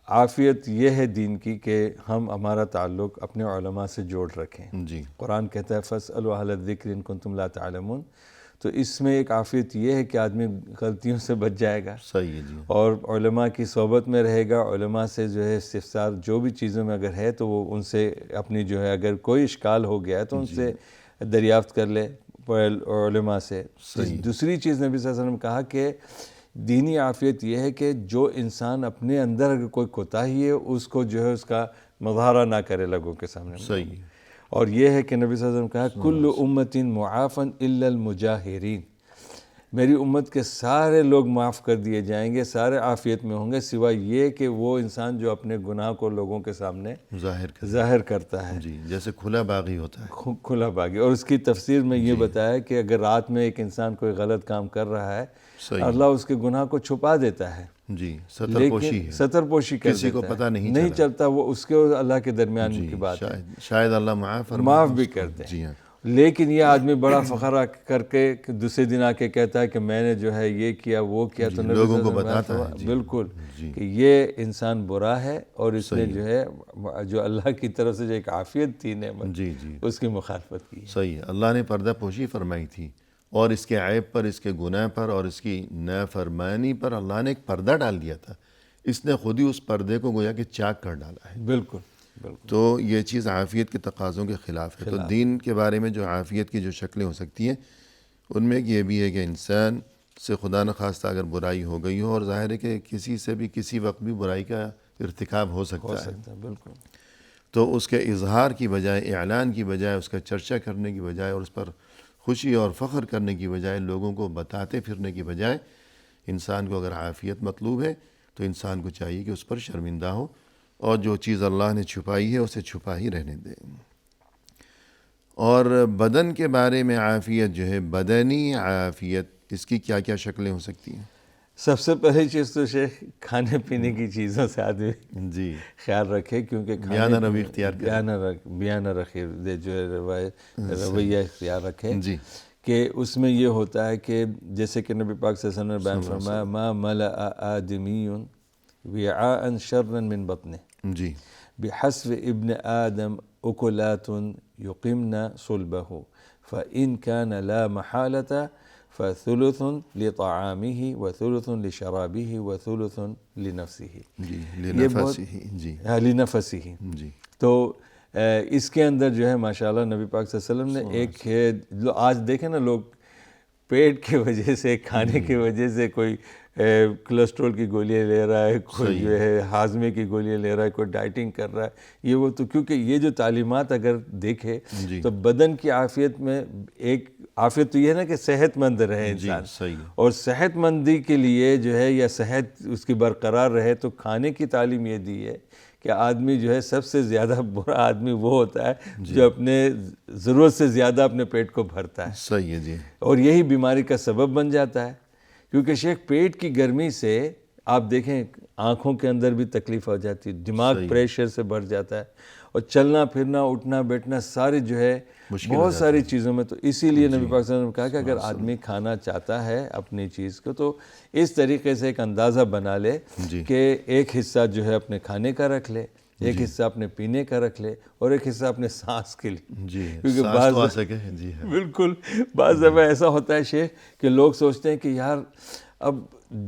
عافیت یہ ہے دین کی کہ ہم ہمارا تعلق اپنے علماء سے جوڑ رکھیں. جی قرآن کہتا ہے فَاسْأَلُوا أَهْلَ الذِّكْرِ إِن كُنتُمْ لَا تَعْلَمُونَ. تو اس میں ایک عافیت یہ ہے کہ آدمی غلطیوں سے بچ جائے گا صحیح ہے. جی اور علماء کی صحبت میں رہے گا. علماء سے جو ہے استفسار جو بھی چیزوں میں اگر ہے تو وہ ان سے اپنی جو ہے اگر کوئی اشکال ہو گیا ہے تو ان سے دریافت کر لے علماء سے. دوسری چیز نبی صلی اللہ علیہ وسلم نے کہا کہ دینی عافیت یہ ہے کہ جو انسان اپنے اندر اگر کوئی کوتاہی ہے اس کو جو ہے اس کا مظاہرہ نہ کرے لوگوں کے سامنے. صحیح. اور یہ ہے کہ نبی صلی اللہ علیہ وسلم نے کہا کل امت معافن الا المجاہرین، میری امت کے سارے لوگ معاف کر دیے جائیں گے، سارے عافیت میں ہوں گے سوائے یہ کہ وہ انسان جو اپنے گناہ کو لوگوں کے سامنے ظاہر کرتا ہے. جی جیسے کھلا باغی ہوتا ہے. کھلا باغی. اور اس کی تفسیر میں یہ بتایا کہ اگر رات میں ایک انسان کوئی غلط کام کر رہا ہے اللہ اس کے گناہ کو چھپا دیتا ہے. جی ستر پوشی ہے، ستر پوشی کر کسی کو دیتا ہے، پتہ نہیں چلتا. وہ اس کے اور اللہ کے درمیان کی بات ہے. شاید اللہ معاف بھی کرتے ہیں. جی ہاں. لیکن یہ آدمی بڑا فخر کر کے دوسرے دن آ کے کہتا ہے کہ میں نے جو ہے یہ کیا وہ کیا، تو لوگوں کو بتاتا ہے. بالکل کہ یہ انسان برا ہے اور اس نے جو ہے جو اللہ کی طرف سے جو ایک عافیت تھی نعمت اس کی مخالفت کی. صحیح. اللہ نے پردہ پوشی فرمائی تھی اور اس کے عیب پر، اس کے گناہ پر اور اس کی نافرمانی پر اللہ نے ایک پردہ ڈال دیا تھا. اس نے خود ہی اس پردے کو گویا کہ چاک کر ڈالا ہے. بالکل. تو یہ چیز عافیت کے تقاضوں کے خلاف ہے. تو دین کے بارے میں جو عافیت کی جو شکلیں ہو سکتی ہیں ان میں یہ بھی ہے کہ انسان سے خدا نخواستہ اگر برائی ہو گئی ہو، اور ظاہر ہے کہ کسی سے بھی کسی وقت بھی برائی کا ارتکاب ہو سکتا ہے، بالکل. تو اس کے اظہار کی بجائے، اعلان کی بجائے، اس کا چرچہ کرنے کی بجائے اور اس پر خوشی اور فخر کرنے کی بجائے، لوگوں کو بتاتے پھرنے کی بجائے، انسان کو اگر عافیت مطلوب ہے تو انسان کو چاہیے کہ اس پر شرمندہ ہو اور جو چیز اللہ نے چھپائی ہے اسے چھپا ہی رہنے دے. اور بدن کے بارے میں عافیت جو ہے، بدنی عافیت، اس کی کیا کیا شکلیں ہو سکتی ہیں؟ سب سے پہلی چیز تو شیخ کھانے پینے کی چیزوں سے آدمی جی خیال رکھے، کیونکہ بیانہ روی اختیار کریں. بیانہ رکھے، جو رویہ اختیار رکھے جی کہ اس میں یہ ہوتا ہے کہ جیسے کہ نبی پاک صلی اللہ علیہ وسلم نے بیان فرمایا ما ملأ آدمی وعاء شرا من بطنه جی بحسب ابن آدم أكلات يقمن صلبه فإن كان لا محالة فثلث لطعامه وثلث لشرابه وثلث لنفسه. جی لنفسہ جی لنفسه. جی تو اس کے اندر جو ہے ماشاءاللہ نبی پاک صلی اللہ علیہ وسلم نے ایک آج دیکھیں نا لوگ پیٹ کی وجہ سے، کھانے کی وجہ سے کوئی کولیسٹرول کی گولیاں لے رہا ہے، کوئی جو ہے ہاضمے کی گولیاں لے رہا ہے، کوئی ڈائٹنگ کر رہا ہے، یہ وہ. تو کیونکہ یہ جو تعلیمات اگر دیکھے تو بدن کی عافیت میں ایک عافیت تو یہ ہے نا کہ صحت مند رہے انسان، صحیح. اور صحت مندی کے لیے جو ہے یا صحت اس کی برقرار رہے تو کھانے کی تعلیم یہ دی ہے کہ آدمی جو ہے سب سے زیادہ برا آدمی وہ ہوتا ہے جو اپنے ضرورت سے زیادہ اپنے پیٹ کو بھرتا ہے. صحیح ہے جی. اور یہی بیماری کا سبب بن جاتا ہے، کیونکہ شیخ پیٹ کی گرمی سے آپ دیکھیں آنکھوں کے اندر بھی تکلیف ہو جاتی ہے، دماغ پریشر سے بڑھ جاتا ہے، اور چلنا پھرنا اٹھنا بیٹھنا سارے جو ہے بہت ساری چیزوں میں. تو اسی لیے نبی پاک صلی اللہ علیہ وسلم نے کہا کہ اگر آدمی کھانا چاہتا ہے اپنی چیز کو تو اس طریقے سے ایک اندازہ بنا لے کہ ایک حصہ جو ہے اپنے کھانے کا رکھ لے، ایک حصہ اپنے پینے کا رکھ لے، اور ایک حصہ اپنے سانس کے لیے. جی کیونکہ سانس تو آ سکے. جی بالکل بعض دفعہ ایسا ہوتا ہے شیخ کہ لوگ سوچتے ہیں کہ یار اب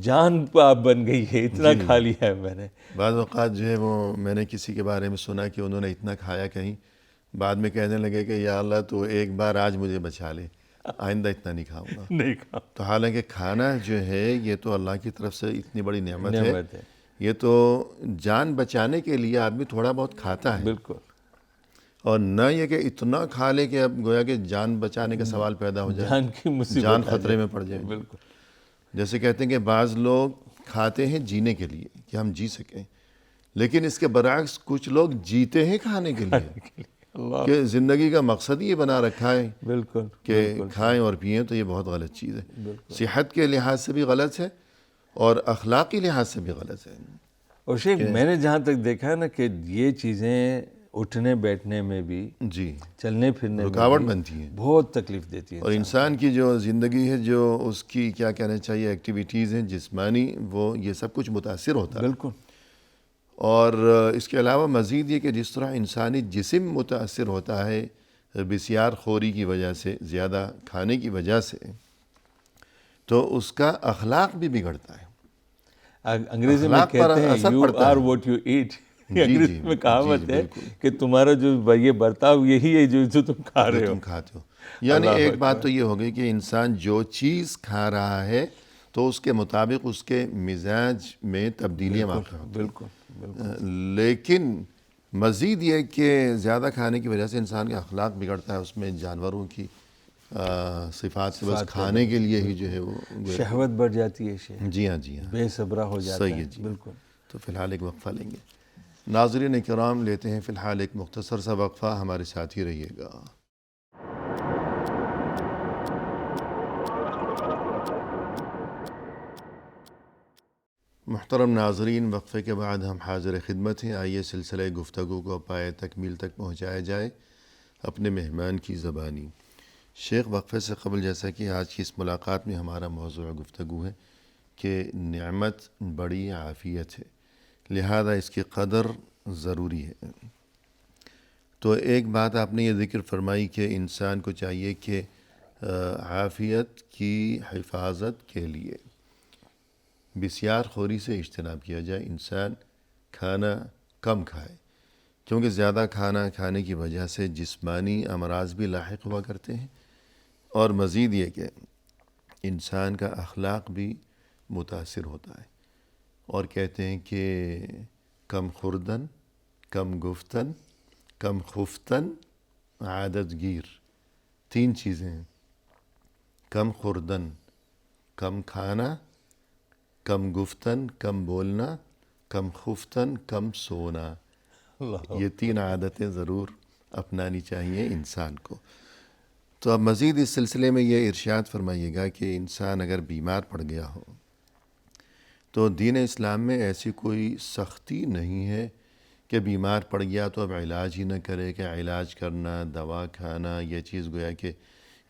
جان پاپ بن گئی ہے، اتنا کھا لیا ہے میں نے. بعض اوقات جو ہے وہ میں نے کسی کے بارے میں سنا کہ انہوں نے اتنا کھایا، کہیں بعد میں کہنے لگے کہ یا اللہ تو ایک بار آج مجھے بچا لے، آئندہ اتنا نہیں کھاؤں گا. نہیں کھا. تو حالانکہ کھانا جو ہے یہ تو اللہ کی طرف سے اتنی بڑی نعمت ہے، یہ تو جان بچانے کے لیے آدمی تھوڑا بہت کھاتا ہے. بالکل. اور نہ یہ کہ اتنا کھا لے کہ اب گویا کہ جان بچانے کا سوال پیدا ہو جائے، جان کی مصیبت جان خطرے میں پڑ جائے. بالکل. جیسے کہتے ہیں کہ بعض لوگ کھاتے ہیں جینے کے لیے کہ ہم جی سکیں، لیکن اس کے برعکس کچھ لوگ جیتے ہیں کھانے کے لیے کہ زندگی کا مقصد یہ بنا رکھا ہے بالکل کہ کھائیں اور پئیں. تو یہ بہت غلط چیز ہے، صحت کے لحاظ سے بھی غلط ہے اور اخلاقی لحاظ سے بھی غلط ہے. اور شیخ میں نے جہاں تک دیکھا نا کہ یہ چیزیں اٹھنے بیٹھنے میں بھی، جی چلنے پھرنے میں رکاوٹ بنتی ہیں بہت تکلیف دیتی ہیں. اور انسان کی جو زندگی ہے، جو اس کی کیا کہنا چاہیے ایکٹیویٹیز ہیں جسمانی، وہ یہ سب کچھ متاثر ہوتا ہے. بالکل. اور اس کے علاوہ مزید یہ کہ جس طرح انسانی جسم متاثر ہوتا ہے بسیار خوری کی وجہ سے، زیادہ کھانے کی وجہ سے، تو اس کا اخلاق بھی بگڑتا ہے. انگریزی میں کہتے ہیں you are what you eat. انگریزی میں کہاوت ہے کہ تمہارا جو یہ برتاؤ یہی ہے جو تم کھا رہے ہو، تم کھاتے ہو. یعنی ایک بات تو یہ ہو گئی کہ انسان جو چیز کھا رہا ہے تو اس کے مطابق اس کے مزاج میں تبدیلیاں واقع ہوتی ہیں. بالکل. لیکن مزید یہ کہ زیادہ کھانے کی وجہ سے انسان کا اخلاق بگڑتا ہے، اس میں جانوروں کی صفات سے بس کھانے کے لیے ہی جو ہے وہ شہوت بڑھ جاتی ہے شیخ. جی ہاں جی ہاں بے صبرا ہو جاتا ہے. صحیح ہے جی. بالکل. تو فی الحال ایک وقفہ لیں گے. ناظرین کرام لیتے ہیں فی الحال ایک مختصر سا وقفہ، ہمارے ساتھ ہی رہیے گا. محترم ناظرین، وقفے کے بعد ہم حاضر خدمت ہیں. آئیے سلسلہ گفتگو کو پائے تکمیل تک پہنچایا جائے اپنے مہمان کی زبانی. شیخ، وقفے سے قبل جیسا کہ آج کی اس ملاقات میں ہمارا موضوع گفتگو ہے کہ نعمت بڑی عافیت ہے، لہذا اس کی قدر ضروری ہے. تو ایک بات آپ نے یہ ذکر فرمائی کہ انسان کو چاہیے کہ عافیت کی حفاظت کے لیے بسیار خوری سے اجتناب کیا جائے، انسان کھانا کم کھائے، کیونکہ زیادہ کھانا کھانے کی وجہ سے جسمانی امراض بھی لاحق ہوا کرتے ہیں، اور مزید یہ کہ انسان کا اخلاق بھی متاثر ہوتا ہے. اور کہتے ہیں کہ کم خوردن، کم گفتن، کم خفتن، عادت گیر. 3 چیزیں ہیں: کم خوردن، کم کھانا، کم گفتن، کم بولنا، کم خفتن، کم سونا. یہ 3 عادتیں ضرور اپنانی چاہیے انسان کو. تو اب مزید اس سلسلے میں یہ ارشاد فرمائیے گا کہ انسان اگر بیمار پڑ گیا ہو تو دین اسلام میں ایسی کوئی سختی نہیں ہے کہ بیمار پڑ گیا تو اب علاج ہی نہ کرے، کہ علاج کرنا، دوا کھانا، یہ چیز گویا کہ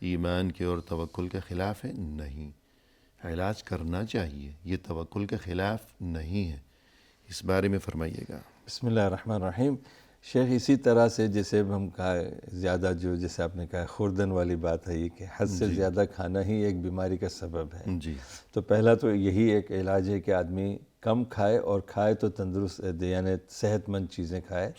ایمان کے اور توکل کے خلاف ہے؟ نہیں، علاج کرنا چاہیے، یہ توکل کے خلاف نہیں ہے۔ اس بارے میں فرمائیے گا۔ بسم اللہ الرحمن الرحیم۔ شیخ اسی طرح سے جیسے ہم کہا زیادہ جیسے آپ نے کہا خوردن والی بات ہے یہ کہ حد سے زیادہ کھانا ہی ایک بیماری کا سبب ہے۔ جی تو پہلا تو یہی ایک علاج ہے کہ آدمی کم کھائے، اور کھائے تو تندرست یعنی صحت مند چیزیں کھائے،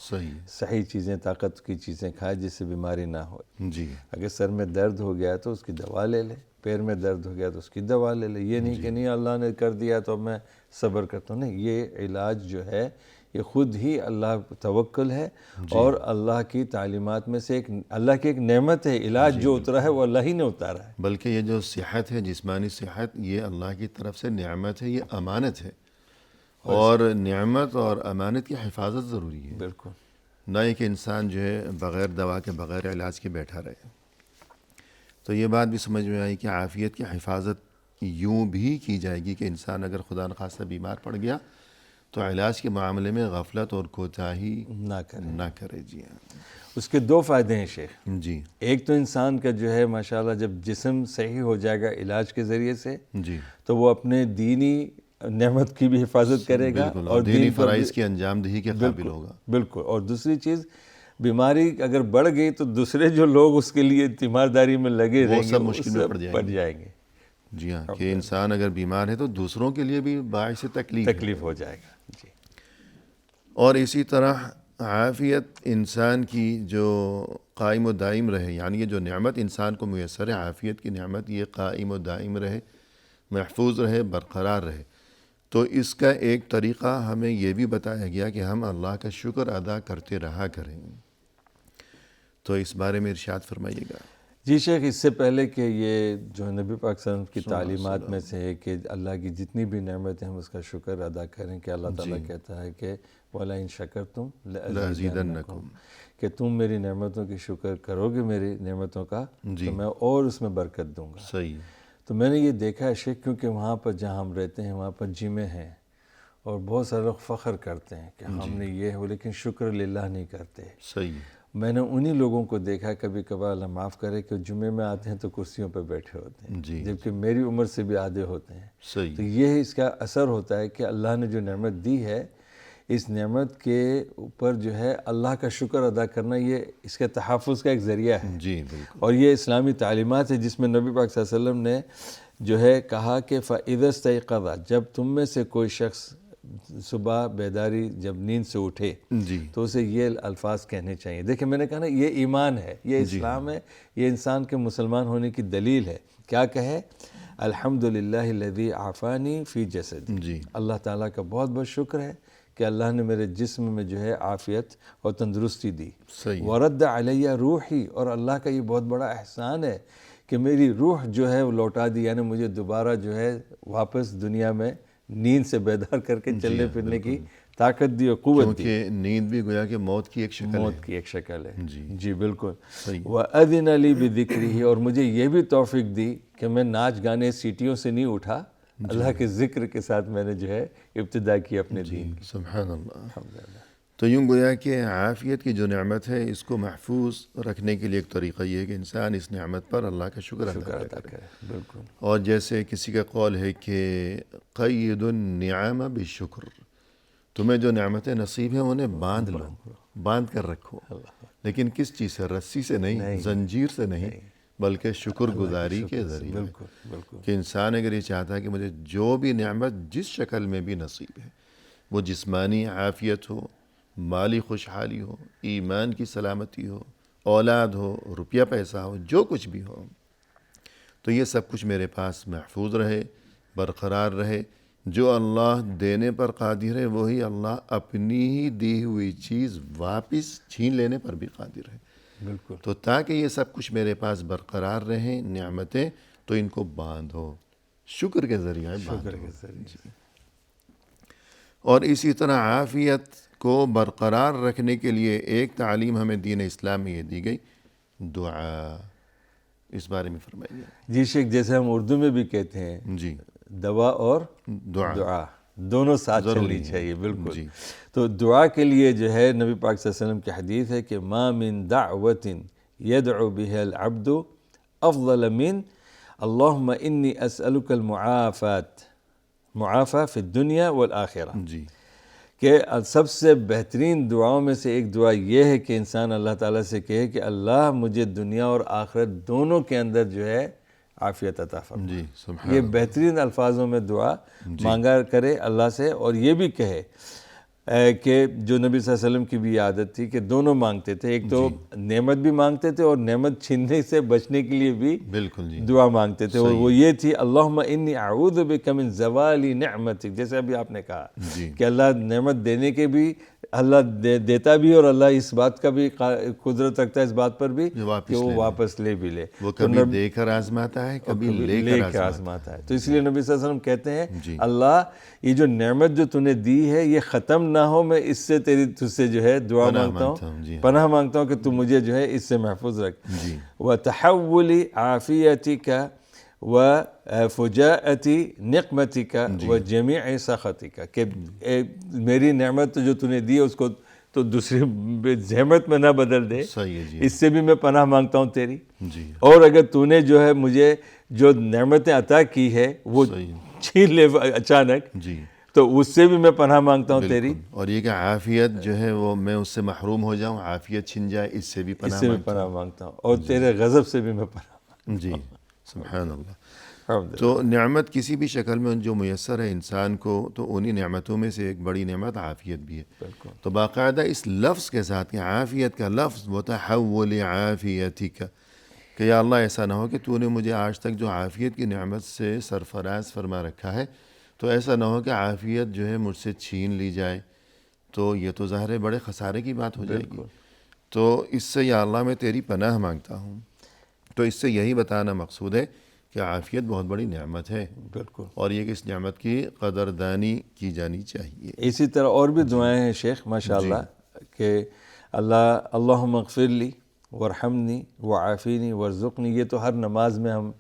صحیح چیزیں، طاقت کی چیزیں کھائے جس سے بیماری نہ ہو۔ جی اگر سر میں درد ہو گیا تو اس کی دوا لے لے، پیر میں درد ہو گیا تو اس کی دوا لے لے، یہ نہیں کہ نہیں اللہ نے کر دیا تو میں صبر کرتا ہوں، نہیں، یہ علاج جو ہے یہ خود ہی اللہ توکل ہے، اور اللہ کی تعلیمات میں سے اللہ کی ایک نعمت ہے۔ علاج جو اترا ہے وہ اللہ ہی نے اتارا ہے، بلکہ یہ جو صحت ہے، جسمانی صحت، یہ اللہ کی طرف سے نعمت ہے، یہ امانت ہے، اور نعمت اور امانت کی حفاظت ضروری ہے۔ بالکل، نہ یہ کہ انسان جو ہے بغیر دوا کے، بغیر علاج کے بیٹھا رہے۔ تو یہ بات بھی سمجھ میں آئی کہ عافیت کی حفاظت یوں بھی کی جائے گی کہ انسان اگر خدا نخواستہ بیمار پڑ گیا تو علاج کے معاملے میں غفلت اور کوتاہی نہ کرے۔ جی ہاں، اس کے دو فائدے ہیں شیخ۔ جی ایک تو انسان کا جو ہے ماشاءاللہ جب جسم صحیح ہو جائے گا علاج کے ذریعے سے، جی تو وہ اپنے دینی نعمت کی بھی حفاظت کرے گا، بالکل، اور دینی فرائض کی انجام دہی کے قابل ہوگا۔ بالکل، اور دوسری چیز، بیماری اگر بڑھ گئی تو دوسرے جو لوگ اس کے لیے تیمارداری میں لگے رہیں گے، سب مشکل میں پڑ جائیں گے۔ جی ہاں، کہ انسان اگر بیمار ہے تو دوسروں کے لیے بھی باعث تکلیف ہو جائے گا۔ جی، اور اسی طرح عافیت انسان کی جو قائم و دائم رہے، یعنی یہ جو نعمت انسان کو میسر ہے، عافیت کی نعمت، یہ قائم و دائم رہے، محفوظ رہے، برقرار رہے، تو اس کا ایک طریقہ ہمیں یہ بھی بتایا گیا کہ ہم اللہ کا شکر ادا کرتے رہا کریں۔ تو اس بارے میں ارشاد فرمائیے گا۔ جی شیخ، اس سے پہلے کہ یہ جو نبی پاک صلی اللہ علیہ وسلم کی تعلیمات میں سے ہے کہ اللہ کی جتنی بھی نعمتیں ہم اس کا شکر ادا کریں، کہ اللہ تعالیٰ کہتا ہے کہ وَلَئِن شَكَرْتُمْ لَأَزِيدَنَّكُمْ، کہ تم میری نعمتوں کی شکر کرو گے، میری نعمتوں کا، تو میں اور اس میں برکت دوں گا۔ صحیح۔ تو میں نے یہ دیکھا ہے شیخ، کیونکہ وہاں پر جہاں ہم رہتے ہیں وہاں پر جمعے ہیں، اور بہت سارے لوگ فخر کرتے ہیں کہ ہم نے یہ ہو، لیکن شکر للہ نہیں کرتے۔ صحیح۔ میں نے انہی لوگوں کو دیکھا، کبھی کبھار اللہ معاف کرے، کہ جمعے میں آتے ہیں تو کرسیوں پہ بیٹھے ہوتے ہیں، جبکہ میری عمر سے بھی آدھے ہوتے ہیں۔ صحیح۔ تو یہ اس کا اثر ہوتا ہے کہ اللہ نے جو نعمت دی ہے، اس نعمت کے اوپر جو ہے اللہ کا شکر ادا کرنا، یہ اس کے تحفظ کا ایک ذریعہ ہے۔ جی بالکل۔ اور یہ اسلامی تعلیمات ہے جس میں نبی پاک صلی اللہ علیہ وسلم نے جو ہے کہا کہ فَإِذَا اسْتَيْقَظَ، جب تم میں سے کوئی شخص صبح بیداری جب نیند سے اٹھے تو اسے یہ الفاظ کہنے چاہیے۔ دیکھیں میں نے کہا نا، یہ ایمان ہے، یہ اسلام ہے، یہ انسان کے مسلمان ہونے کی دلیل ہے۔ کیا کہے؟ الحمدللہ الذی عافانی فی جسدی، اللہ تعالیٰ کا بہت بہت شکر ہے کہ اللہ نے میرے جسم میں جو ہے عافیت اور تندرستی دی۔ ورد علیہ روحی، اور اللہ کا یہ بہت بڑا احسان ہے کہ میری روح جو ہے وہ لوٹا دی، یعنی مجھے دوبارہ جو ہے واپس دنیا میں نیند سے بیدار کر کے چلنے پھرنے کی طاقت دی اور قوت دی، کیونکہ نیند بھی گویا کہ موت کی ایک شکل ہے۔ موت کی ایک شکل ہے۔ جی بالکل۔ وَأَذِنَ لِي بِذِكْرِهِ، اور مجھے یہ بھی توفیق دی کہ میں ناچ گانے سیٹیوں سے نہیں اٹھا، اللہ کے ذکر کے ساتھ میں نے جو ہے ابتدا کی اپنے دین کی۔ سبحان اللہ۔ تو یوں گویا کہ عافیت کی جو نعمت ہے، اس کو محفوظ رکھنے کے لیے ایک طریقہ یہ ہے کہ انسان اس نعمت پر اللہ کا شکر ادا کرے۔ بالکل۔ اور جیسے کسی کا قول ہے کہ قید النعم بالشکر، تمہیں جو نعمتیں نصیب ہیں انہیں باندھ لو، باندھ کر رکھو، لیکن کس چیز سے؟ رسی سے نہیں، زنجیر سے نہیں، بلکہ شکر گزاری کے ذریعے۔ کہ انسان اگر یہ چاہتا ہے کہ مجھے جو بھی نعمت جس شکل میں بھی نصیب ہے، وہ جسمانی عافیت ہو، مالی خوشحالی ہو، ایمان کی سلامتی ہو، اولاد ہو، روپیہ پیسہ ہو، جو کچھ بھی ہو، تو یہ سب کچھ میرے پاس محفوظ رہے، برقرار رہے۔ جو اللہ دینے پر قادر ہے وہی اللہ اپنی ہی دی ہوئی چیز واپس چھین لینے پر بھی قادر ہے۔ بالکل۔ تو تاکہ یہ سب کچھ میرے پاس برقرار رہیں نعمتیں، تو ان کو باندھو، شکر کے ذریعے باندھو۔ اور اسی طرح عافیت کو برقرار رکھنے کے لیے ایک تعلیم ہمیں دین اسلام میں یہ دی گئی، دعا۔ اس بارے میں فرمائیے۔ جی شیخ، جیسے ہم اردو میں بھی کہتے ہیں جی، دوا اور دعا۔ دونوں ساتھ چلنی چاہیے. بالکل. تو دعا کے لیے جو ہے نبی پاک صلی اللہ علیہ وسلم کی حدیث ہے کہ ما من دعوت يدعو بها العبد افضل من اللہم انی اسألک المعافات معافى فی الدنیا والآخرہ. جی کہ سب سے بہترین دعاؤں میں سے ایک دعا یہ ہے کہ انسان اللہ تعالیٰ سے کہے کہ اللہ مجھے دنیا اور آخرت دونوں کے اندر جو ہے عافیت عطا فرما. جی سبحان یہ بہترین الفاظوں میں دعا مانگا کرے اللہ سے، اور یہ بھی کہے کہ جو نبی صلی اللہ علیہ وسلم کی بھی عادت تھی کہ دونوں مانگتے تھے، ایک تو نعمت بھی مانگتے تھے اور نعمت چھیننے سے بچنے کے لیے بھی بالکل جی دعا مانگتے تھے، اور وہ یہ تھی اللہم انی اعوذ بک من زوال نعمتک، جیسے ابھی آپ نے کہا کہ اللہ نعمت دینے کے بھی اللہ دیتا بھی، اور اللہ اس بات کا بھی قدرت رکھتا ہے اس بات پر بھی کہ وہ واپس لے بھی لے. وہ کبھی دے کر آزماتا ہے، کبھی لے کر آزماتا ہے. تو اس لیے نبی صلی اللہ علیہ وسلم کہتے ہیں اللہ یہ جو نعمت جو تو نے دی ہے یہ ختم نہ ہو، میں اس سے تجھ سے جو ہے دعا مانگتا ہوں، پناہ مانگتا ہوں کہ تو مجھے جو ہے اس سے محفوظ رکھ. وَتَحَوُّلِ عَافِيَتِكَ وَفُجَاءَةِ نِقْمَتِكَ وَجَمِيعِ سَخَطِكَ، کہ میری نعمت جو تو نے دی ہے اس کو تو دوسری زحمت میں نہ بدل دے، اس سے بھی میں پناہ مانگتا ہوں تیری. اور اگر تو نے جو ہے مجھے جو نعمتیں عطا کی ہے وہ چھین لے اچانک تو اس سے بھی میں پناہ مانگتا ہوں تیری. اور یہ کہ عافیت جو ہے وہ میں اس سے محروم ہو جاؤں، عافیت چھن جائے، اس سے بھی پناہ مانگتا ہوں، اور تیرے غضب سے بھی میں پناہ مانگتا ہوں. جی سبحان اللہ. تو نعمت کسی بھی شکل میں جو میسر ہے انسان کو، تو انہی نعمتوں میں سے ایک بڑی نعمت عافیت بھی ہے. تو باقاعدہ اس لفظ کے ساتھ عافیت کا لفظ وتحول عافیتک، کہ یا اللہ ایسا نہ ہو کہ تو نے مجھے آج تک جو عافیت کی نعمت سے سرفراز فرما رکھا ہے، تو ایسا نہ ہو کہ عافیت جو ہے مجھ سے چھین لی جائے، تو یہ تو ظاہر ہے بڑے خسارے کی بات ہو جائے گی. تو اس سے یا اللہ میں تیری پناہ مانگتا ہوں. تو اس سے یہی بتانا مقصود ہے کہ عافیت بہت بڑی نعمت ہے. بالکل. اور یہ کہ اس نعمت کی قدردانی کی جانی چاہیے. اسی طرح اور بھی دعائیں ہیں شیخ ماشاءاللہ کہ اللہم اغفر لی وارحمنی وعافینی وارزقنی. یہ تو ہر نماز میں ہم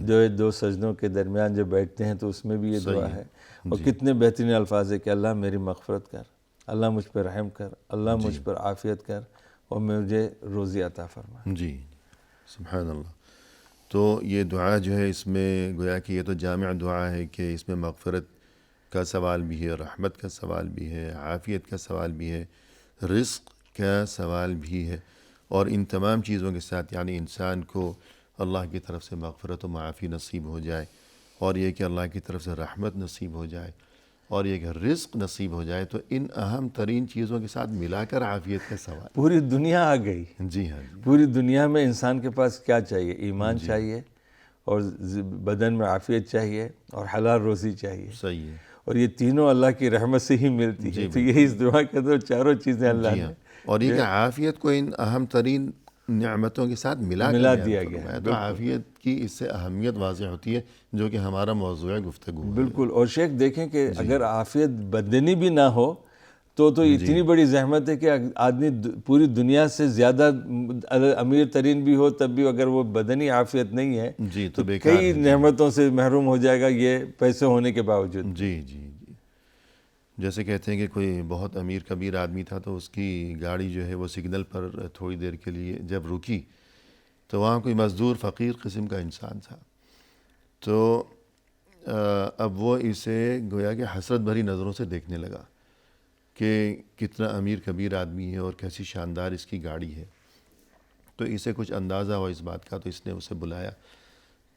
جو دو سجدوں کے درمیان جب بیٹھتے ہیں تو اس میں بھی یہ دعا ہے. اور کتنے بہترین الفاظ ہے کہ اللہ میری مغفرت کر، اللہ مجھ پر رحم کر، اللہ مجھ پر عافیت کر، اور مجھے روزی عطا فرما. جی سبحان اللہ. تو یہ دعا جو ہے اس میں گویا کہ یہ تو جامع دعا ہے کہ اس میں مغفرت کا سوال بھی ہے، رحمت کا سوال بھی ہے، عافیت کا سوال بھی ہے، رزق کا سوال بھی ہے. اور ان تمام چیزوں کے ساتھ یعنی انسان کو اللہ کی طرف سے مغفرت و معافی نصیب ہو جائے، اور یہ کہ اللہ کی طرف سے رحمت نصیب ہو جائے، اور یہ کہ رزق نصیب ہو جائے. تو ان اہم ترین چیزوں کے ساتھ ملا کر عافیت کا سوال. پوری دنیا آ گئی. جی ہاں. پوری دنیا میں انسان کے پاس کیا چاہیے؟ ایمان چاہیے، اور بدن میں عافیت چاہیے، اور حلال روزی چاہیے. صحیح ہے. اور یہ تینوں اللہ کی رحمت سے ہی ملتی ہے. تو یہی اس دعا کے اندر چاروں چیزیں اللہ نے. اور یہ کہ عافیت کو ان اہم ترین نعمتوں کے ساتھ ملا دیا گیا ہے. تو عافیت کی اس سے اہمیت واضح ہوتی ہے، جو کہ ہمارا موضوع گفتگو ہے. بالکل. اور شیخ دیکھیں کہ اگر عافیت بدنی بھی نہ ہو تو اتنی بڑی زحمت ہے کہ آدمی پوری دنیا سے زیادہ امیر ترین بھی ہو تب بھی اگر وہ بدنی عافیت نہیں ہے تو کئی نعمتوں سے محروم ہو جائے گا یہ پیسے ہونے کے باوجود. جی جی جی. جیسے کہتے ہیں کہ کوئی بہت امیر کبیر آدمی تھا، تو اس کی گاڑی جو ہے وہ سگنل پر تھوڑی دیر کے لیے جب رکی تو وہاں کوئی مزدور فقیر قسم کا انسان تھا. تو اب وہ اسے گویا کہ حسرت بھری نظروں سے دیکھنے لگا کہ کتنا امیر کبیر آدمی ہے اور کیسی شاندار اس کی گاڑی ہے. تو اسے کچھ اندازہ ہوا اس بات کا، تو اس نے اسے بلایا،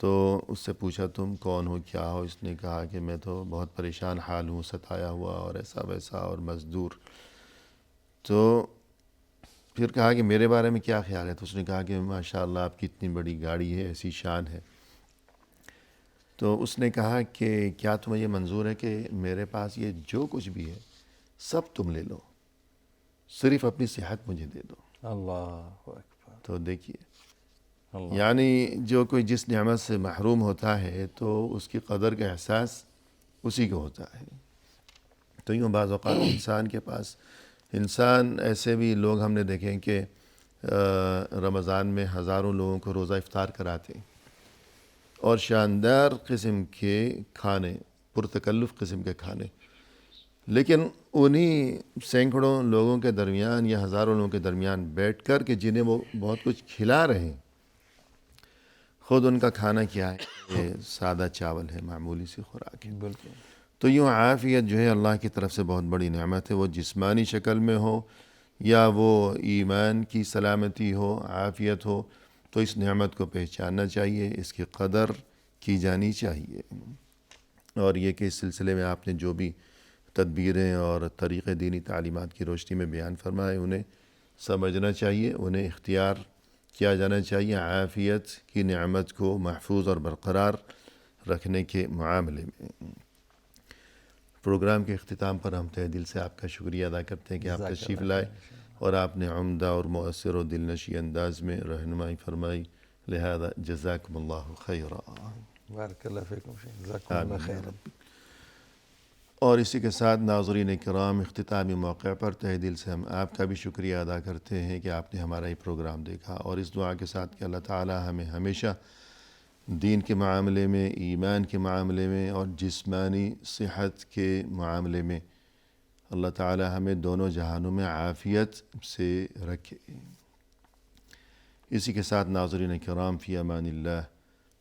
تو اس سے پوچھا تم کون ہو، کیا ہو؟ اس نے کہا کہ میں تو بہت پریشان حال ہوں، ستایا ہوا اور ایسا ویسا اور مزدور. تو پھر کہا کہ میرے بارے میں کیا خیال ہے؟ تو اس نے کہا کہ ماشاءاللہ آپ کی اتنی بڑی گاڑی ہے، ایسی شان ہے. تو اس نے کہا کہ کیا تمہیں یہ منظور ہے کہ میرے پاس یہ جو کچھ بھی ہے سب تم لے لو، صرف اپنی صحت مجھے دے دو. اللہ اکبر. تو دیکھیے یعنی جو کوئی جس نعمت سے محروم ہوتا ہے تو اس کی قدر کا احساس اسی کو ہوتا ہے. تو یوں بعض اوقات انسان کے پاس ایسے بھی لوگ ہم نے دیکھے کہ رمضان میں ہزاروں لوگوں کو روزہ افطار کراتے اور شاندار قسم کے کھانے، پرتکلف قسم کے کھانے، لیکن انہی سینکڑوں لوگوں کے درمیان یا ہزاروں لوگوں کے درمیان بیٹھ کر کہ جنہیں وہ بہت کچھ کھلا رہے ہیں، خود ان کا کھانا کیا ہے؟ یہ سادہ چاول ہے، معمولی سی خوراک ہے۔ بالکل تو یوں عافیت جو ہے اللہ کی طرف سے بہت بڑی نعمت ہے، وہ جسمانی شکل میں ہو یا وہ ایمان کی سلامتی ہو، عافیت ہو، تو اس نعمت کو پہچاننا چاہیے، اس کی قدر کی جانی چاہیے۔ اور یہ کہ اس سلسلے میں آپ نے جو بھی تدبیریں اور طریقے دینی تعلیمات کی روشنی میں بیان فرمائے، انہیں سمجھنا چاہیے، انہیں اختیار کیا جانا چاہیے عافیت کی نعمت کو محفوظ اور برقرار رکھنے کے معاملے میں۔ پروگرام کے اختتام پر ہم تہ دل سے آپ کا شکریہ ادا کرتے ہیں کہ آپ جزاک تشریف اللہ لائے خیر۔ اور آپ نے عمدہ اور مؤثر و دلنشیں انداز میں رہنمائی فرمائی، لہذا جزاکم اللہ خیرا۔ بارک اللہ فیکم شیخ، جزاکم اللہ آمین یا خیر۔ رب۔ اور اسی کے ساتھ ناظرین کرام، اختتامی موقع پر تہ دل سے ہم آپ کا بھی شکریہ ادا کرتے ہیں کہ آپ نے ہمارا یہ پروگرام دیکھا، اور اس دعا کے ساتھ کہ اللہ تعالی ہمیں ہمیشہ دین کے معاملے میں، ایمان کے معاملے میں اور جسمانی صحت کے معاملے میں اللہ تعالی ہمیں دونوں جہانوں میں عافیت سے رکھے۔ اسی کے ساتھ ناظرین کرام، فی امان اللہ،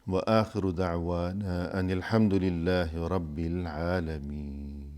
وآخر دعوانا ان الحمد للہ رب العالمین۔